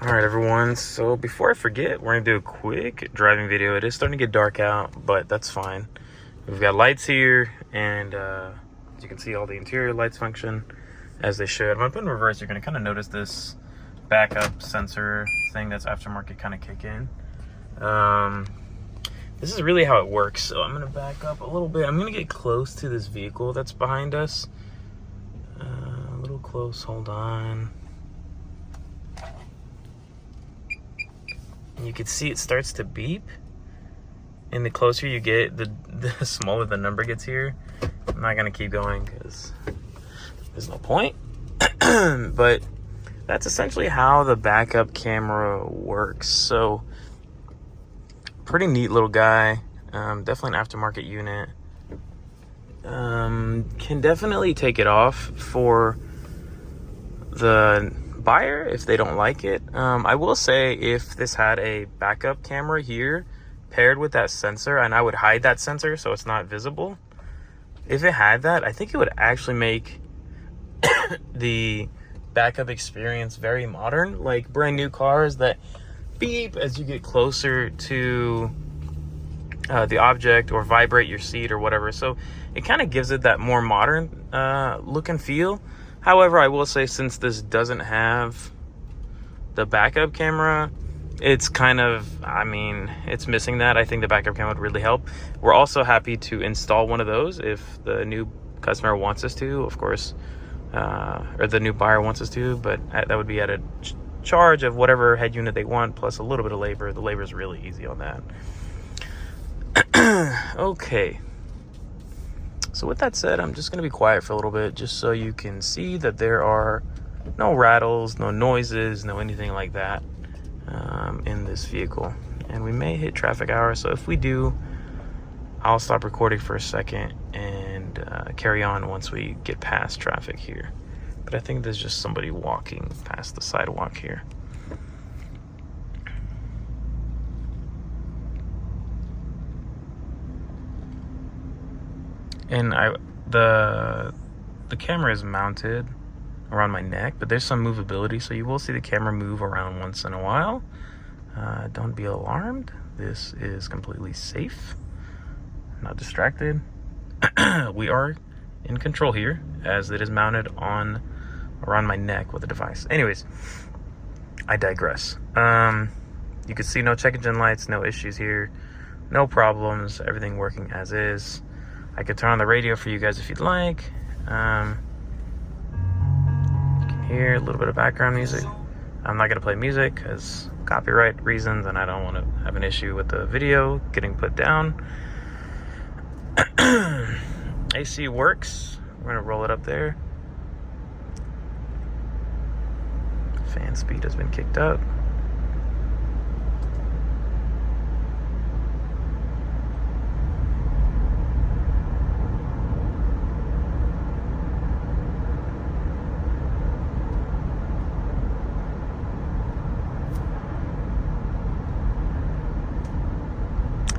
All right, everyone. So before I forget, we're gonna do a quick driving video. It is starting to get dark out, but that's fine. We've got lights here, and as you can see, all the interior lights function as they should. I'm gonna put in reverse. You're gonna kind of notice this backup sensor thing that's aftermarket kind of kick in. This is really how it works. So I'm gonna back up a little bit. I'm gonna get close to this vehicle that's behind us. A little close. Hold on. You can see it starts to beep, and the closer you get, the smaller the number gets here. I'm not gonna keep going because there's no point. But that's essentially how the backup camera works. So pretty neat little guy. Definitely an aftermarket unit. Can definitely take it off for the buyer if they don't like it. I will say, if this had a backup camera here paired with that sensor, and I would hide that sensor so it's not visible, if it had that, I think it would actually make the backup experience very modern, like brand new cars that beep as you get closer to the object, or vibrate your seat or whatever. So it kind of gives it that more modern look and feel. However, I will say, since this doesn't have the backup camera, it's kind of, it's missing that. I think the backup camera would really help. We're also happy to install one of those if the new customer wants us to, of course, or the new buyer wants us to, but that would be at a charge of whatever head unit they want, plus a little bit of labor. The labor is really easy on that. Okay. So with that said, I'm just going to be quiet for a little bit, just so you can see that there are no rattles, no noises, no anything like that in this vehicle. And we may hit traffic hour, so if we do, I'll stop recording for a second and carry on once we get past traffic here. But I think there's just somebody walking past the sidewalk here. And the camera is mounted around my neck, but there's some movability, so you will see the camera move around once in a while. Don't be alarmed. This is completely safe. Not distracted. We are in control here, as it is mounted around my neck with a device. Anyways, I digress. You can see no check engine lights, no issues here, no problems, everything working as is. I could turn on the radio for you guys if you'd like. You can hear a little bit of background music. I'm not going to play music because copyright reasons, and I don't want to have an issue with the video getting put down. AC works. We're going to roll it up there. Fan speed has been kicked up.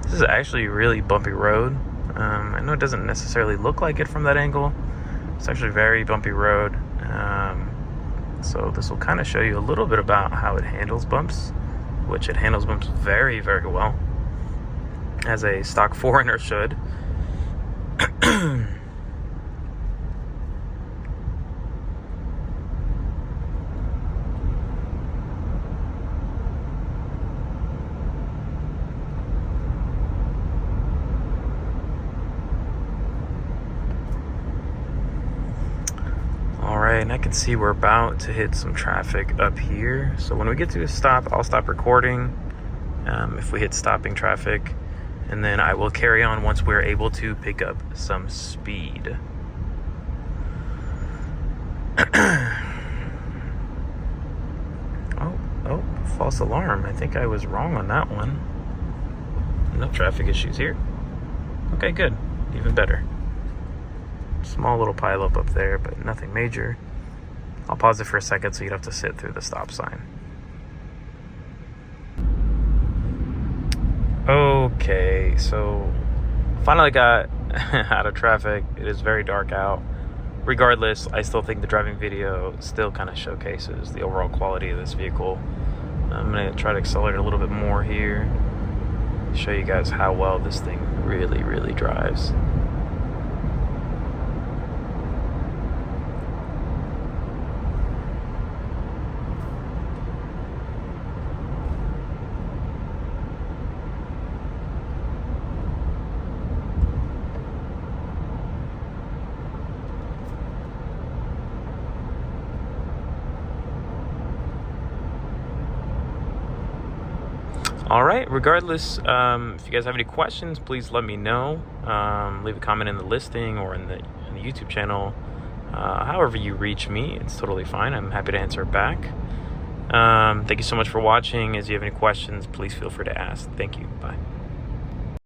This is actually a really bumpy road. I know it doesn't necessarily look like it from that angle. It's actually a very bumpy road. So this will kind of show you a little bit about how it handles bumps, which it handles bumps very, very well, as a stock 4Runner should. And I can see we're about to hit some traffic up here. So when we get to a stop, I'll stop recording if we hit stopping traffic, and then I will carry on once we're able to pick up some speed. Oh, false alarm. I think I was wrong on that one. No traffic issues here. Okay, good. Even better. Small little pileup up there, but nothing major. I'll pause it for a second so you'd have to sit through the stop sign. Okay, so finally got out of traffic. It is very dark out. Regardless, I still think the driving video still kind of showcases the overall quality of this vehicle. I'm gonna try to accelerate a little bit more here, show you guys how well this thing really drives. All right, regardless, if you guys have any questions, please let me know. Leave a comment in the listing or in the YouTube channel. However you reach me, it's totally fine. I'm happy to answer it back. Thank you so much for watching. If you have any questions, please feel free to ask. Thank you. Bye.